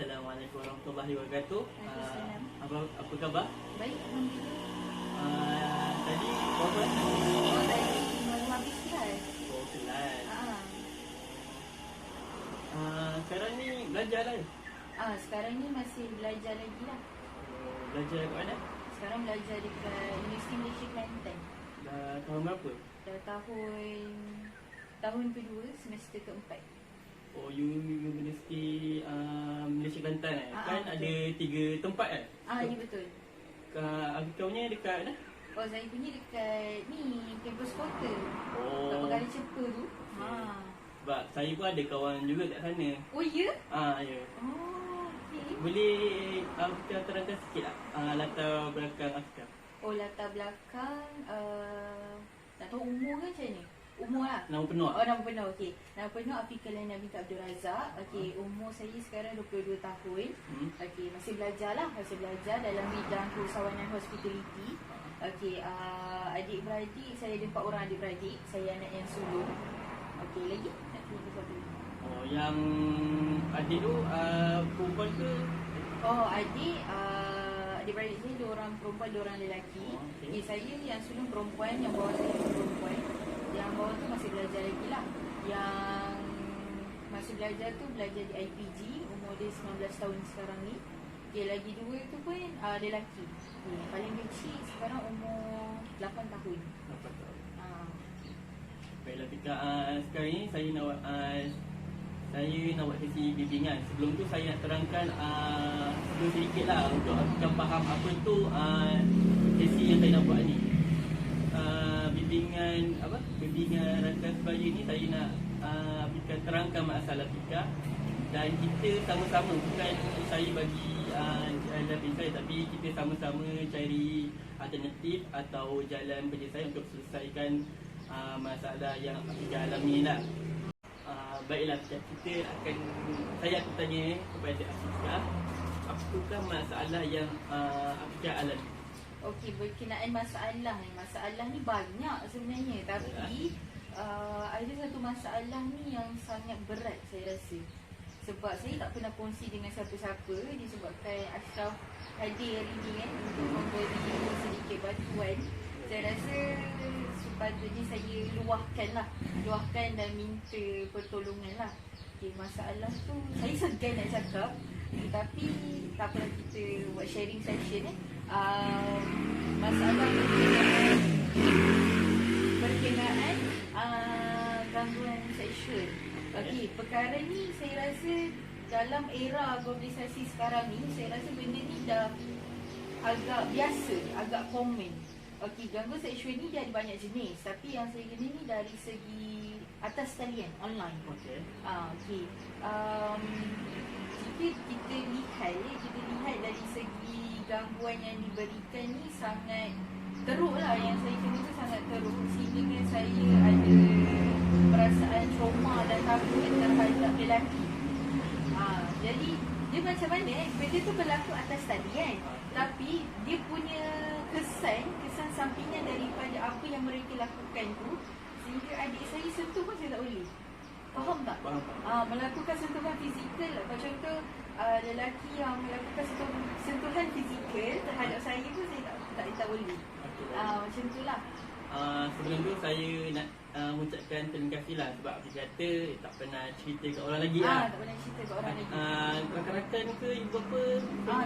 Assalamualaikum warahmatullahi wabarakatuh. Waalaikumsalam. Apa khabar? Baik, alhamdulillah. Tadi buat Oh, tadi baru habis kelas. kelas. Ah, Sekarang ni belajar lah. sekarang ni masih belajar lagi lah. Belajar kat mana? Sekarang belajar dekat Universiti Malaysia Kelantan. Dah tahun berapa? Dah tahun kedua, semester keempat. Oh, Universiti Malaysia Kelantan kan betul. ada 3 tempat kan? Ya betul. Kau punya dekat mana? Oh, saya punya dekat ni, kampus kota. Kat Oh, Pekali Cepa tu. sebab saya pun ada kawan juga kat sana. Oh, ya? Ya. Oh, okey. Boleh kita terangkan sikit tak latar belakang Afika? Oh, latar belakang, tak tahu umur ke macam ni? Umur lah. Nama penuh? Oh, nama penuh, okey. Nama penuh Afika Lana binti Abdul Razak. Okey, umur saya sekarang 22 tahun. Okey, masih belajar dalam bidang keusahawanan hospitality. Okey, adik-beradik, saya ada 4 orang adik-beradik. Saya anak yang sulung. Okey, lagi? Nak tanya satu. Oh, yang adik tu perempuan ke? Oh, adik-beradik saya 2 orang perempuan, 2 orang lelaki. Oh, okey. Okey, saya yang sulung perempuan, yang bawah saya perempuan. Yang bawah tu masih belajar lagi lah. Yang masih belajar tu belajar di IPG, umur dia 19 tahun sekarang ni. Okey, lagi 2 tu pun lelaki. Okay, paling kecil sekarang umur 8 tahun. Apa tahu. Ah. Baiklah Fika, sekarang ni saya nak buat sesi bimbingan. Sebelum tu saya nak terangkan sedikit lah untuk Fika faham apa tu sesi yang saya nak buat ni. Bimbingan rakan sebaya ni saya nak Fika terangkan masalah Fika. Dan kita sama-sama, bukan saya bagi jalan saya, tapi kita sama-sama cari alternatif atau jalan kerja saya untuk selesaikan masalah yang Fika alami lah. Baiklah, saya akan tanya kepada Fika, apakah masalah yang Fika alami? Okey, berkenaan masalah ni banyak sebenarnya, tapi ada satu masalah ni yang sangat berat saya rasa. Sebab saya tak pernah kongsi dengan siapa-siapa disebabkan Ashraf hadir hari ni kan untuk memberi sedikit bantuan. Saya rasa sepatutnya saya luahkan dan minta pertolongan lah. Okay, masalah tu saya segan nak cakap, tapi tak apa, kita buat sharing session masalah berkenaan gangguan seksual. Okey, perkara ni saya rasa dalam era globalisasi sekarang ni, saya rasa benda ni dah agak biasa, agak common. Okey, gangguan seksual ni dia ada banyak jenis, tapi yang saya kena ni dari segi atas talian online. Okey. Okey. Jika kita lihat dari segi gangguan yang diberikan ni sangat teruk lah, yang saya kena tu sangat teruk sehingga saya ada perasaan trauma dan takut terhadap lelaki. Jadi dia macam mana benda tu berlaku atas talian, tapi dia punya kesan sampingan daripada apa yang mereka lakukan tu, sehingga adik saya sentuh pun saya tak boleh. Faham tak? Faham. Melakukan sentuhan fizikal, contoh lelaki yang melakukan sentuhan fizikal terhadap saya pun saya tak boleh. Macam tu lah. Sebelum tu saya nak mengucapkan terima kasih lah sebab dia kata tak pernah cerita kat orang lagi lah. Tak pernah cerita kat orang lagi. Rakan-rakan ke ibu bapa?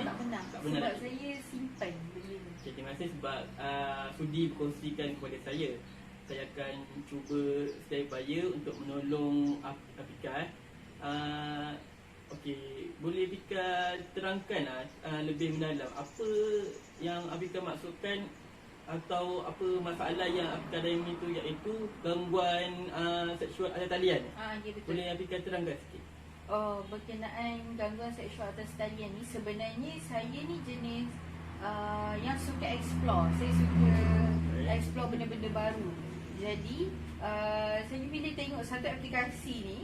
Tak pernah. Sebab lagi. saya simpan benda ni. Okay, terima kasih sebab sudi berkongsikan kepada saya. Saya akan cuba sedaya upaya untuk menolong Afika. Okey, boleh Afika terangkan lebih mendalam apa yang Afika maksudkan atau apa masalah yang Afika alami itu, iaitu gangguan seksual atas talian? Ya betul. Boleh Afika terangkan sikit? Berkenaan gangguan seksual atas talian ni, sebenarnya saya ni jenis yang suka explore. Saya suka explore benda-benda baru. Jadi saya bila tengok satu aplikasi ni,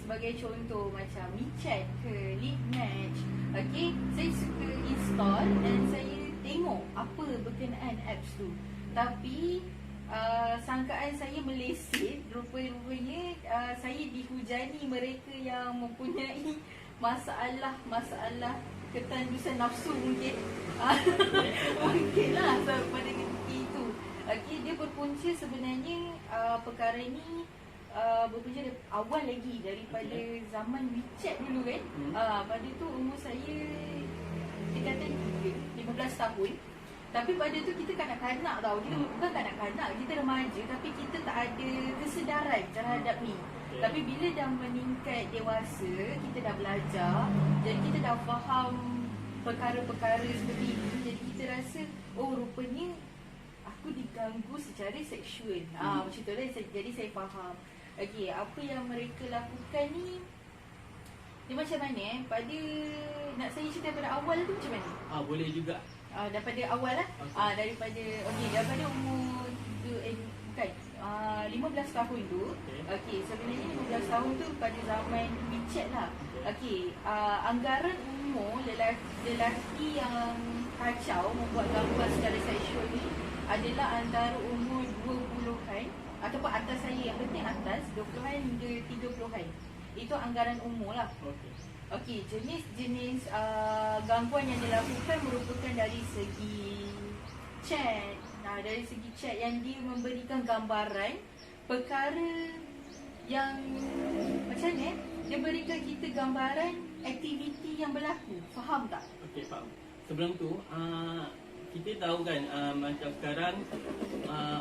sebagai contoh macam WeChat ke Leadmatch, saya suka install dan saya tengok apa berkenaan apps tu. Tapi sangkaan saya meleset, rupanya saya dihujani mereka yang mempunyai masalah ketandusan nafsu mungkin. Mungkin lah pada ketika itu. Okay, dia berpunca sebenarnya perkara ni berpunca awal lagi daripada zaman WeChat dulu kan. Pada tu umur saya dekatan 15 tahun. Tapi pada tu kita kanak-kanak tau. Kita bukan kanak-kanak, kita remaja, tapi kita tak ada kesedaran terhadap ni. Tapi bila dah meningkat dewasa, kita dah belajar, jadi kita dah faham perkara-perkara seperti ini. Jadi kita rasa, oh rupanya aku diganggu secara seksual. Macam tu lah. Jadi saya faham. Okey, apa yang mereka lakukan ni, dia macam mana Pada, nak saya cerita pada awal tu macam mana? Boleh juga. Daripada awal lah. Daripada umur 15 tahun tu. Okey, sebenarnya 15 tahun tu pada zaman WeChat lah. Okey, anggaran umur lelaki yang kacau membuat gambar secara seksual ni adalah antara umur 20-an ataupun atas saya, yang penting atas 20-an hingga 30-an. Itu anggaran umur lah. Okey, jenis-jenis gangguan yang dilakukan merupakan dari segi chat. Dari segi chat yang dia memberikan gambaran perkara yang macam ni, dia berikan kita gambaran aktiviti yang berlaku. Faham tak? Okey, faham. Sebelum tu, kita tahu kan macam sekarang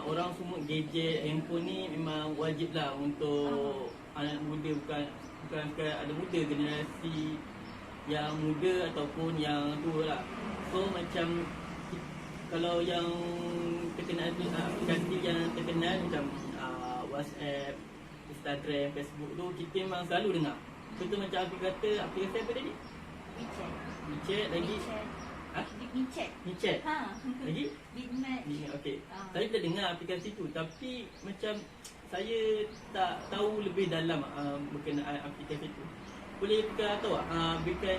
orang semua gadget, handphone ni memang wajib lah untuk anak muda, bukan sekadar ada muda, generasi yang muda ataupun yang tua lah. So macam kalau yang terkenal aplikasi yang terkenal macam WhatsApp, Instagram, Facebook tu kita memang selalu dengar. Contoh macam aplikasi apa tadi? WeChat lagi. WeChat. Lagi? Bitmatch. Okey. Saya dah dengar aplikasi tu, tapi macam saya tak tahu lebih dalam berkenaan aplikasi tu. Boleh kita tahu berikan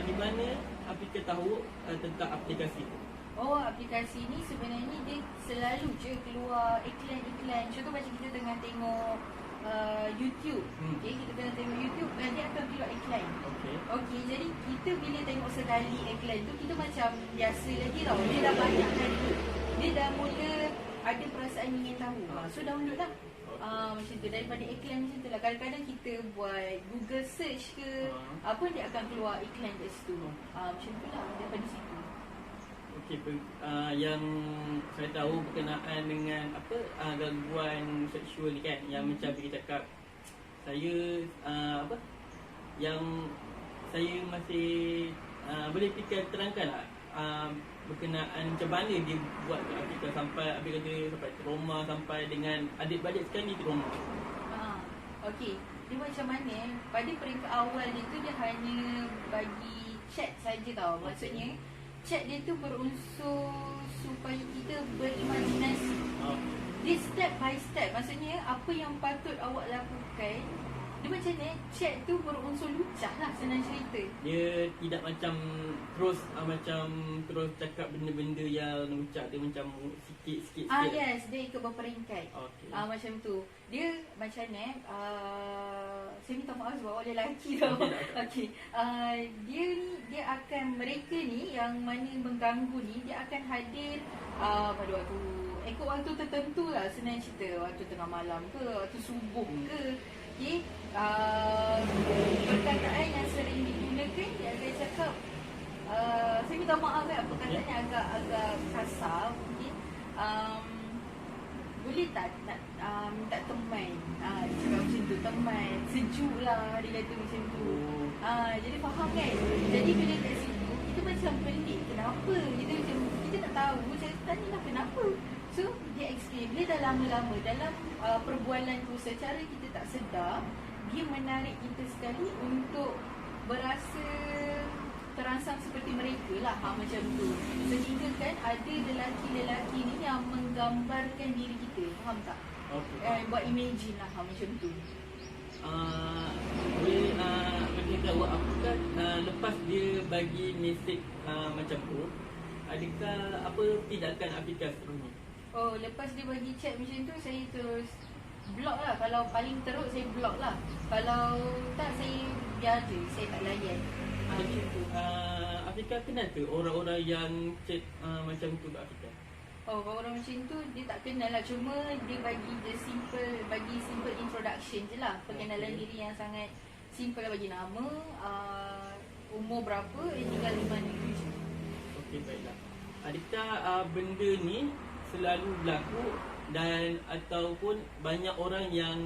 di mana aplikasi tahu tentang aplikasi tu? Aplikasi ni sebenarnya dia selalu je keluar iklan-iklan. Contoh macam kita tengah tengok YouTube. Kita tengah tengok YouTube dan dia akan keluar iklan. Okey, jadi kita bila tengok sekali iklan tu, kita macam biasa lagi tau. Dia dah banyak kali, dia dah mula ada perasaan ingin tahu. So download lah. Macam tu, daripada iklan macam tu lah. Kadang-kadang kita buat Google search ke apa, dia akan keluar iklan kat situ. Macam tu lah, daripada situ. Okey, yang saya tahu berkenaan dengan gangguan seksual ni kan, yang macam kita cakap, saya yang saya masih boleh fikir terangkan lah berkenaan macam mana dia buat kat Afrika sampai sampai trauma, sampai dengan adik-beradik sekarang ni trauma. Okey, dia macam mana, pada peringkat awal dia tu dia hanya bagi chat saja tau. Maksudnya chat dia tu berunsur supaya kita berimajinasi. Dia step by step. Maksudnya apa yang patut awak lakukan, dia macam ni, chat tu berunsur lucah lah, senang cerita. Dia tidak macam terus cakap benda-benda yang lucah. Dia macam sikit-sikit. Yes, dia ikut berperingkat. Macam tu. Dia macam ni, saya minta maaf sebab awak lelaki tau. Okey. Dia akan, mereka ni yang mana mengganggu ni, dia akan hadir pada waktu tertentu lah, senang cerita. Waktu tengah malam ke, waktu subuh ke. Okey. Perkataan yang sering digunakan, dia akan cakap, saya minta maaf kan, perkataannya agak kasar mungkin. Boleh tak nak minta teman? Dia cakap macam tu, teman, sejuk lah, dia kata macam tu. Jadi faham kan? Jadi bila kat situ, kita macam pelik, kenapa? Kita tak tahu, macam tanyalah kenapa. So dia explain, dia dah lama-lama dalam perbualan tu, secara kita tak sedar, dia menarik kita sekali untuk berasa terangsang seperti mereka lah, macam tu. Sehingga kan ada lelaki-lelaki ni yang menggambarkan diri kita, faham tak? Buat imagine lah, macam tu. Boleh beritahu apakah lepas dia bagi mesej macam tu, adakah apa tindakan aplikasi ni? Lepas dia bagi chat macam tu, saya terus block lah. Kalau paling teruk saya block lah. Kalau tak saya biar je, saya tak layan. Jadi Macam tu. Afika kenal ke orang-orang yang chat macam tu kat Afika? Oh, kalau orang macam tu dia tak kenal lah. Cuma dia bagi simple introduction je lah. Perkenalan Okay. diri yang sangat simple lah. Bagi nama, umur berapa, tinggal di mana. Okey, baiklah. Adakah benda ni selalu berlaku dan ataupun banyak orang yang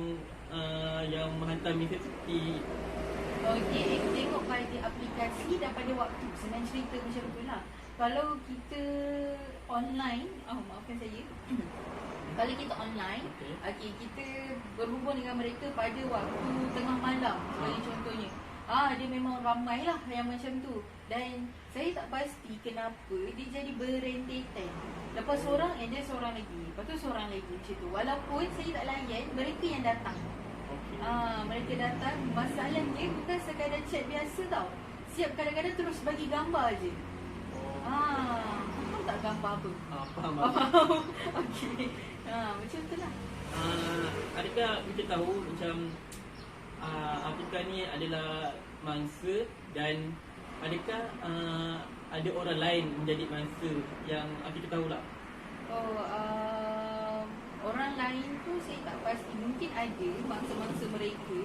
menghantar mesej seperti Okey, tengok pada aplikasi dan pada waktu. Senang cerita macam tu lah. Kalau kita online, maafkan saya. Kalau kita online, Okey. kita berhubung dengan mereka pada waktu tengah malam sebagai contohnya. Dia memang ramai lah yang macam tu. Dan saya tak pasti kenapa dia jadi berentetan. Lepas seorang, dia seorang lagi. Lepas tu seorang lagi macam tu. Walaupun saya tak layan, mereka yang datang. okey. Mereka datang. Masalahnya bukan sekadar chat biasa tau. Siap kadang-kadang terus bagi gambar je. Faham tak gambar apa? Faham. Okey. Macam tu lah. Adakah kita tahu macam Afika ni adalah mangsa dan adakah ada orang lain menjadi mangsa yang Afika tahu tak? Orang lain tu saya tak pasti. Mungkin ada mangsa-mangsa mereka.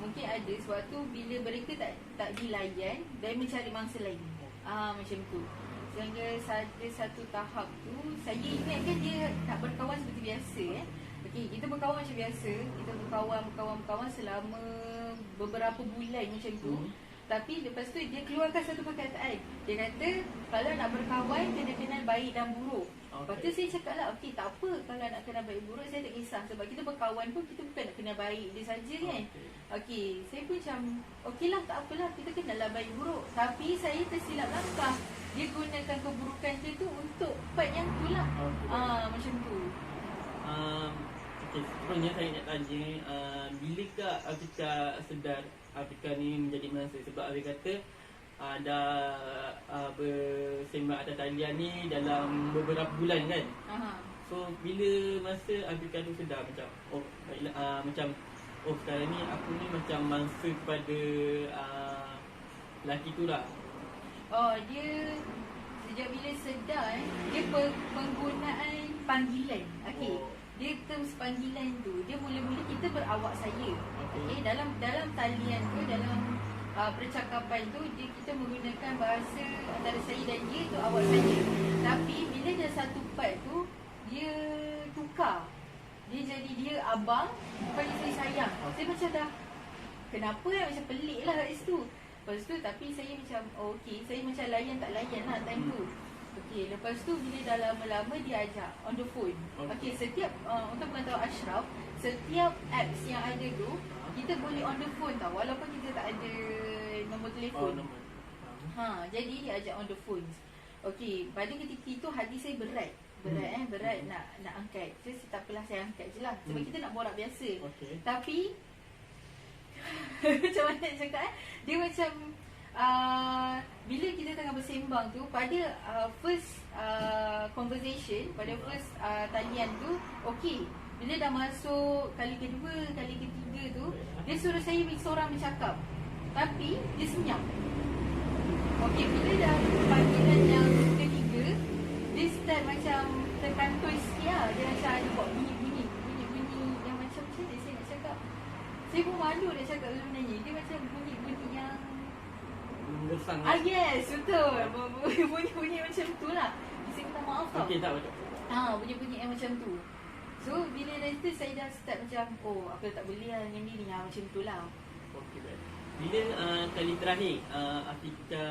Mungkin ada sebab tu bila mereka tak dilayan dan mencari mangsa lain. Macam tu. Sehingga satu tahap tu saya ingatkan dia nak berkawan seperti biasa. Okey, kita berkawan macam biasa. Kita berkawan selama beberapa bulan macam tu. Tapi lepas tu dia keluarkan satu perkataan. Dia kata kalau nak berkawan kena kenal baik dan buruk. Lepas tu saya cakap lah, okey tak apa kalau nak kenal baik buruk saya tak kisah. Sebab kita berkawan pun kita bukan nak kenal baik dia saja kan. Okey, saya pun macam okey lah tak apalah kita kenal lah baik buruk. Tapi saya tersilap langkah. Dia gunakan keburukan dia tu untuk part yang tu lah. Macam tu. Okey, sebenarnya saya nak tanya bilakah Afika sedar Afika ni menjadi mangsa? Sebab Afika kata dah bersembang atas talian ni dalam beberapa bulan kan. So bila masa Afika tu sedar macam baiklah macam sekarang ni aku ni macam mangsa kepada lelaki tu lah. Dia sejak bila sedar dia penggunaan panggilan. Okey. Dia terms panggilan tu, dia mula-mula kita berawak saya. Okey, dalam talian tu, dalam percakapan tu kita menggunakan bahasa antara saya dan dia tu awak saya. Tapi bila dah satu part tu dia tukar. Dia jadi dia abang, bukan saya sayang. Saya macam dah kenapa macam pelik lah kat situ. Lepas tu tapi saya macam okey, saya macam layan tak layan lah time tu. Okey, lepas tu bila dah lama-lama dia ajak on the phone. Okey, setiap untuk pengetahuan Ashraf, setiap apps yang ada tu kita boleh on the phone tau walaupun kita tak ada nombor telefon. Jadi dia ajak on the phone. Okey, pada ketika itu hati saya berat. Berat nak angkat. Saya tak apalah saya angkat je lah. Sebab kita nak borak biasa. Tapi macam mana nak cakap dia macam bila kita tengah bersembang tu pada first conversation, pada first talian tu okey. Bila dah masuk kali kedua, kali ketiga tu dia suruh saya seorang bercakap. Tapi dia senyap. Okey, bila dah panggilan yang ketiga dia start macam terkantoi sikit lah. Dia macam ada buat bunyi-bunyi yang macam mana saya nak cakap. Saya pun malu nak cakap sebenarnya. Dia macam bunyi-bunyi yang Gersang. Yes, betul. Bunyi-bunyi macam tu lah. Saya minta maaf tau. Okey, tak betul. Bunyi-bunyi yang macam tu. So, bila dari tu saya dah start macam apa tak boleh lah dengan ni macam tu lah. Okey, baik. Bila kali terakhir Afika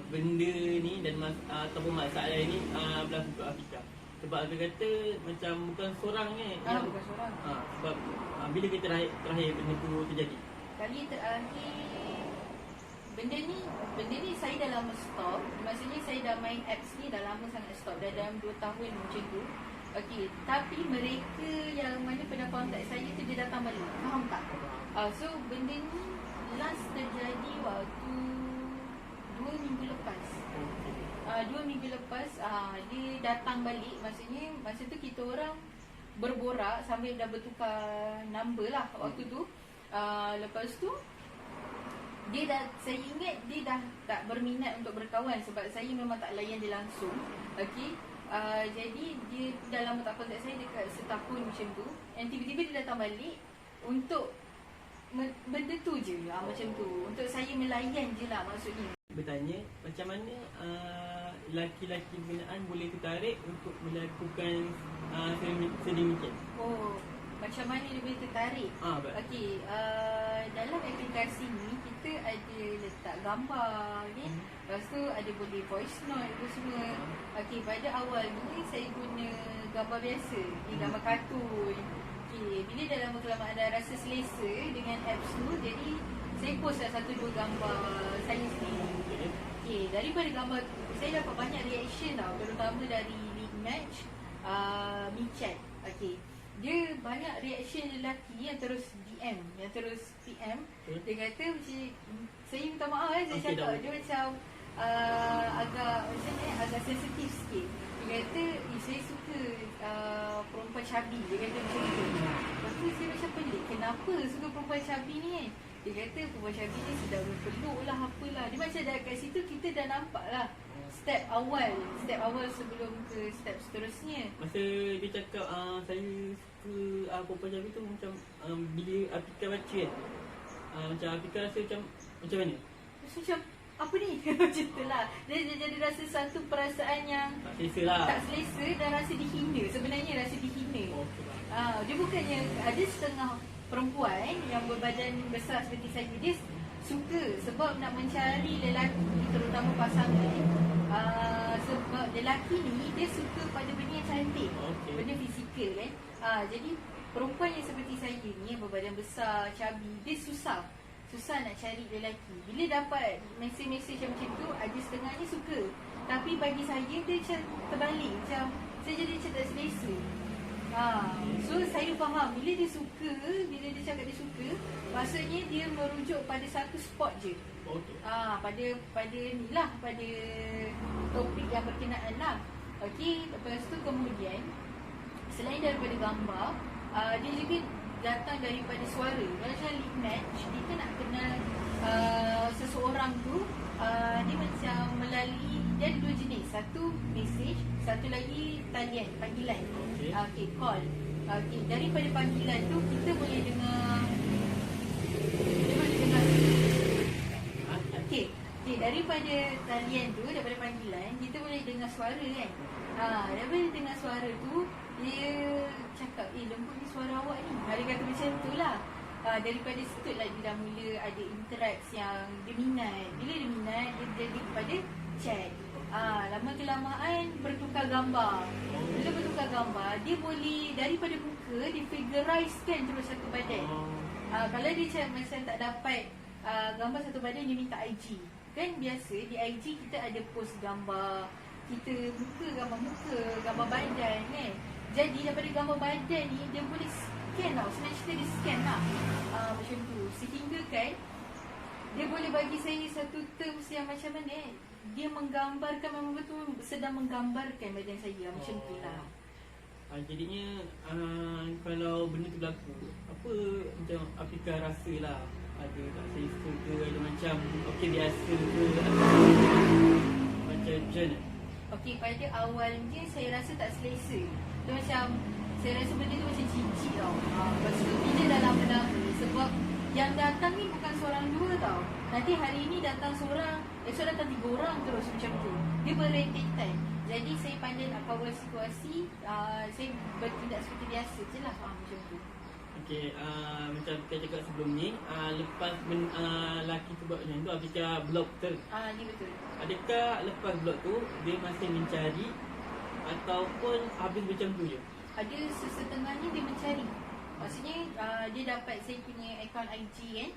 benda ni dan ataupun masalah ni berlaku kat Afika? Sebab Afika kata macam bukan seorang ni. Bukan seorang. Sebab bila kita terakhir benda tu terjadi? Kali terakhir benda ni saya dah lama stop. Maksudnya saya dah main apps ni dah lama sangat stop. Dah dalam 2 tahun macam tu. Okey, tapi mereka yang mana pernah kontak saya tu dia datang balik. Faham tak? So benda ni last terjadi waktu 2 minggu lepas. 2 minggu lepas dia datang balik. Maksudnya masa tu kita orang berborak sambil dah bertukar number lah waktu tu. Lepas tu saya ingat dia dah tak berminat untuk berkawan sebab saya memang tak layan dia langsung. Okey. Jadi dia dah lama tak contact saya, dekat setahun macam tu. And tiba-tiba dia datang balik untuk benda tu je lah, macam tu. Untuk saya melayan je lah maksudnya. Bertanya macam mana laki-laki berkenaan boleh tertarik untuk melakukan sedemikian. Macam mana dia boleh tertarik? Okey, dalam aplikasi ni kita ada letak gambar ni. Lepas tu ada boleh voice note tu semua. Okey, pada awal ni saya guna gambar biasa, gambar kartun. Okey, bila dah lama kelamaan dah rasa selesa dengan apps tu, jadi saya post lah 1-2 gambar saya sendiri. Okey, daripada gambar tu saya dapat banyak reaction tau, terutama dari lead match, Michat. Okey, dia banyak reaction lelaki yang terus DM, yang terus PM. Dia kata macam, saya minta maaf saya cakap dia macam agak macam ni, agak sensitif sikit. Dia kata saya suka perempuan chubby. Dia kata macam tu. Lepas tu saya macam pelik, kenapa suka perempuan chubby ni kan? Dia kata perempuan chubby ni sedang berpeluk lah, apalah. Dia macam dah kat situ kita dah nampak lah step awal sebelum ke step seterusnya. Masa dia cakap saya suka perempuan chubby tu, macam bila Apika baca kan, macam Apika rasa macam mana? Macam apa ni? Macam tu lah. Dia jadi rasa satu perasaan yang tak selesa lah, tak selesa dan rasa dihina. Sebenarnya rasa dihina. Dia bukannya, ada setengah perempuan yang berbadan besar seperti saya, dia suka sebab nak mencari lelaki, terutama pasangan. Sebab lelaki ni dia suka pada benda yang cantik, benda fizikal kan. Jadi perempuan yang seperti saya ni, yang berbadan besar, chubby, dia susah nak cari lelaki. Bila dapat mesej-mesej macam tu, ada setengahnya suka. Tapi bagi saya dia macam terbalik, macam saya jadi macam tak selesa. So saya faham bila dia suka, bila dia cakap dia suka, maksudnya dia merujuk pada satu spot je. Pada ni lah, pada topik yang berkenaan lah. Okey, lepas tu kemudian selain daripada gambar, dia juga datang daripada suara. Macam lead match, kita nak kenal seseorang tu, dia macam melalui, dia ada 2 jenis. Satu message, satu lagi talian, panggilan. Okey, call. Okey, daripada panggilan tu kita boleh dengar. Okey, daripada talian tu, daripada panggilan, kita boleh dengar suara kan. Daripada dengar suara tu, dia cakap, lembut ni suara awak ni. Dia kata macam tu lah. Daripada situ lah dia dah mula ada interact yang dia minat. Bila dia minat, dia jadi kepada chat. Lama kelamaan bertukar gambar. Bila bertukar gambar, dia boleh daripada muka, dia figurizekan terus satu badan. Kalau dia macam tak dapat gambar satu badan, dia minta IG. Kan biasa di IG kita ada post gambar kita muka, gambar badan kan. Jadi daripada gambar badan ni, dia boleh scan tau. Sebenarnya kita dia scan lah, macam tu. Sehingga kan dia boleh bagi saya satu terms yang macam mana, dia menggambarkan, memang betul sedang menggambarkan badan saya. Macam tu lah. Jadinya kalau benda tu berlaku, apa macam Apika rasa lah? Ada tak selesa ke, ada macam okey biasa ke, macam mana? Okey, pada awalnya saya rasa tak selesa. Dia macam, saya rasa benda tu macam cicik tau. Lepas tu bila dah lama-lama, sebab yang datang ni bukan seorang dua tau. Nanti hari ni datang seorang, esok datang 3 orang terus macam tu. Dia berentetan. Jadi saya pandai nak kawal situasi, saya bertindak seperti biasa je lah, macam tu. Okey, macam kita cakap sebelum ni, lepas lelaki tu buat macam tu, Apika blok betul? Ni betul. Adakah lepas blok tu, dia masih mencari ataupun habis macam tu je? Ada sesetengahnya dia mencari. Maksudnya dia dapat saya punya akaun IG kan.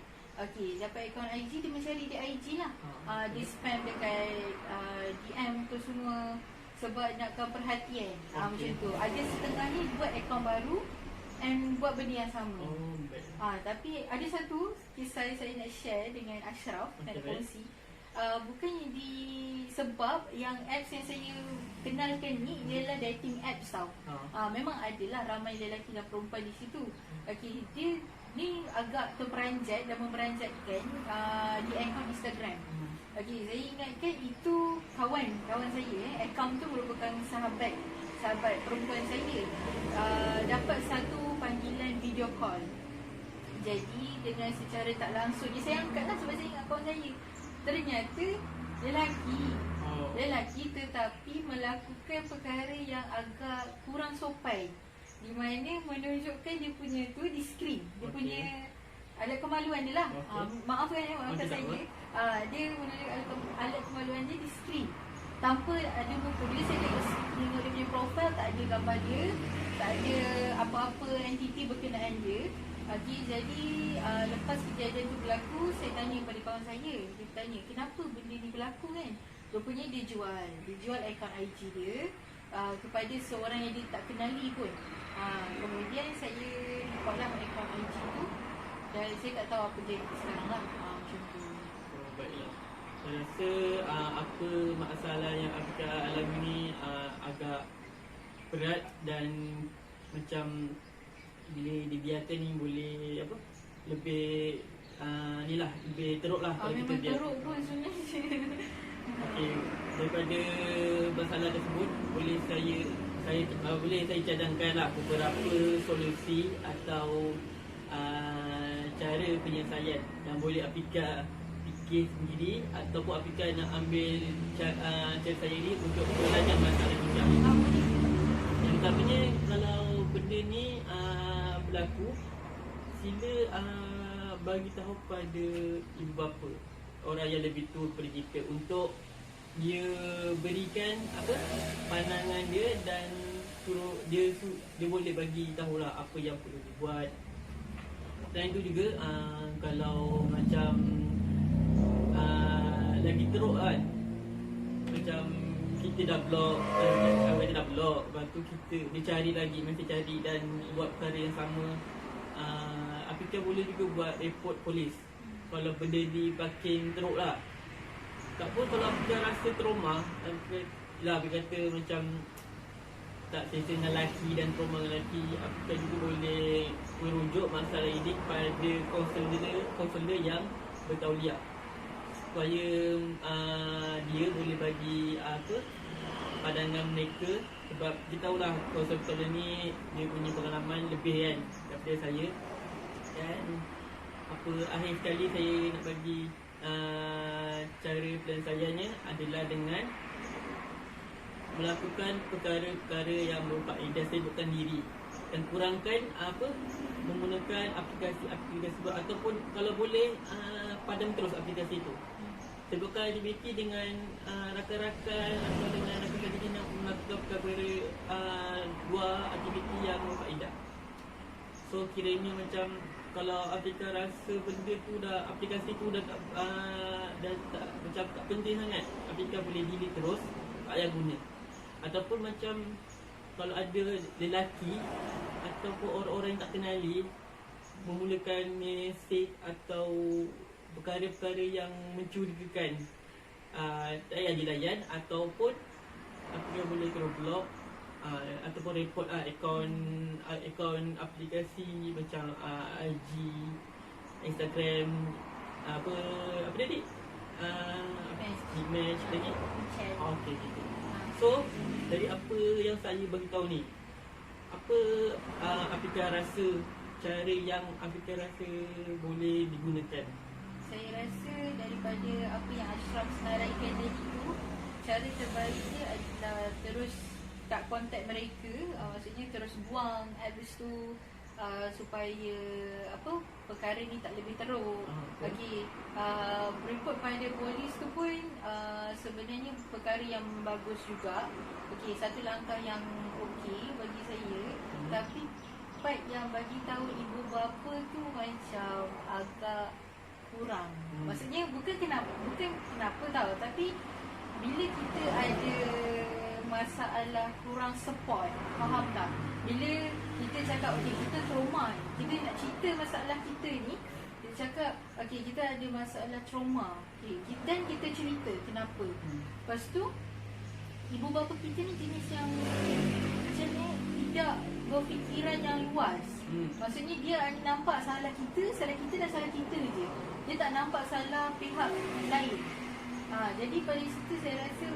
Okey, dapat akaun IG, dia mencari di IG lah. Dia spam dekat DM tu semua sebab nakkan perhatian. Macam tu. Ada setengahnya buat akaun baru and buat benda yang sama. Tapi ada satu kisah saya nak share dengan Ashraf, nak kongsi. Bukannya di sebab yang apps yang saya kenalkan ni ialah dating apps tau. Memang adalah ramai lelaki dan perempuan di situ. Okey, dia ni agak terperanjat dan memeranjatkan di akaun Instagram. Okey, saya ingatkan itu kawan saya. Akaun tu merupakan sahabat perempuan saya. Dapat satu panggilan video call. Jadi dengan secara tak langsung saya angkat lah sebab saya ingat kawan saya. Ternyata lelaki tetapi melakukan perkara yang agak kurang sopan, di mana menunjukkan dia punya tu di skrin. Dia punya alat kemaluan dia lah. Maafkan saya. Dia menunjukkan alat kemaluan dia di skrin tanpa ada muka. Bila saya tengok dia punya profil, tak ada gambar dia, tak ada apa-apa entiti berkenaan dia. Okay, jadi lepas kejadian tu berlaku, saya tanya pada kawan saya. Dia tanya, kenapa benda ni berlaku kan? Rupanya dia jual akaun IG dia kepada seorang yang dia tak kenali pun. Kemudian saya report lah akaun IG tu, dan saya tak tahu apa dia sekarang lah. Macam tu. Baiklah. Saya rasa apa masalah yang Afika alami ni agak berat, dan macam bila dibiarkan ni boleh lebih lebih teruk lah kalau kita biar. Memang teruk pun sebenarnya. Okey, daripada masalah tersebut boleh saya cadangkan lah beberapa solusi atau cara penyelesaian yang boleh Afika fikir sendiri, ataupun Afika nak ambil cara saya ni untuk melayan masalah kita. Yang utamanya, kalau benda ni berlaku, sila bagi tahu pada ibu bapa, orang yang lebih tua daripada kita, untuk dia berikan pandangan dia, dan suruh dia boleh bagi tahulah apa yang perlu dibuat. Selain itu juga kalau macam lagi teruk kan, macam kita dah block, lepas tu dia cari lagi, masih cari dan buat perkara yang sama. Afika boleh juga buat report polis kalau benda ni makin teruk lah. Tak pun kalau Afika rasa trauma, Afika kata macam tak selesa dengan lelaki dan trauma dengan lelaki, Afika juga boleh merujuk masalah ini kepada konselor yang bertauliah, supaya dia boleh bagi pandangan mereka. Sebab kita tahulah konselor ni dia punya pengalaman lebih kan daripada saya. Dan akhir sekali saya nak bagi cara penyelesaiannya adalah dengan melakukan perkara-perkara yang merupakan sebutkan diri, dan kurangkan menggunakan aplikasi ataupun kalau boleh padam terus aplikasi itu. Sebutkan aktiviti dengan rakan-rakan atau dengan rakan-rakan kita nak melakukan perkara dua aktiviti yang berfaedah. So kiranya macam kalau Afika rasa benda tu aplikasi tu dah macam tak penting sangat, Afika boleh delete terus, tak payah guna. Ataupun macam kalau ada lelaki ataupun orang-orang yang tak kenali memulakan mesej atau perkara-perkara yang mencurigakan, tak payah dilayan, ataupun Afika boleh kena block ataupun report akaun aplikasi macam IG, Instagram, apa tadi? Image lagi. Okey gitu. So dari apa yang saya bagi tahu ni, apa Afika rasa cara yang Afika rasa boleh digunakan? Saya rasa daripada apa yang Ashraf senaraikan tadi tu, cara terbaik dia adalah terus tak kontak mereka, maksudnya terus buang apps tu, supaya perkara ni tak lebih teruk. Okey, report pada polis tu pun sebenarnya perkara yang bagus juga. Okey, satu langkah yang okey bagi saya. Tapi part yang bagi tahu ibu bapa tu macam agak kurang. Maksudnya bukan kenapa tahu, tapi bila kita ada masalah kurang support, faham tak? Bila kita cakap okey kita trauma, kita nak cerita masalah kita ni, cakap, okay, kita ada masalah trauma. Okay, dan kita cerita kenapa. Lepas tu, ibu bapa kita ni jenis yang macam ni, tidak berfikiran yang luas. Maksudnya dia hanya nampak salah kita dan salah kita je. Dia tak nampak salah pihak lain. Jadi pada situ saya rasa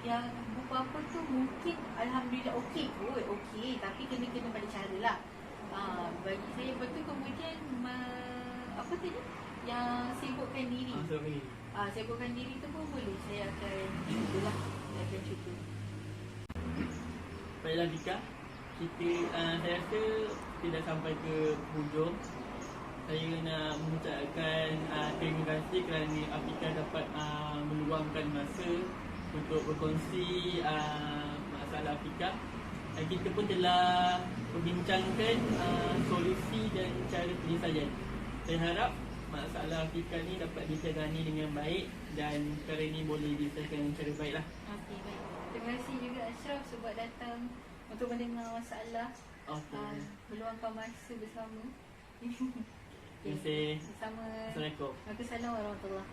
yang ibu bapa tu mungkin alhamdulillah okey kot, okey, tapi kena pada cara lah. Bagi saya, lepas tu kemudian apa tadi? Yang sibukkan diri. Sibukkan diri tu pun boleh. Saya akan cubalah. Saya akan cuba. Baiklah Dika, saya rasa kita dah sampai ke hujung. Saya nak mengucapkan terima kasih kerana Afika dapat meluangkan masa untuk berkongsi masalah Afika. Dan kita pun telah membincangkan solusi dan cara penyelesaian. Saya harap masalah Afika ni dapat ditangani dengan baik dan perkara ini boleh diselesaikan dengan cara baiklah. Okey, baik. Terima kasih juga Ashraf sebab datang untuk mendengar masalah. Meluangkan masa bersama. Terima kasih. Bersama. Assalamualaikum. Waalaikumsalam warahmatullahi.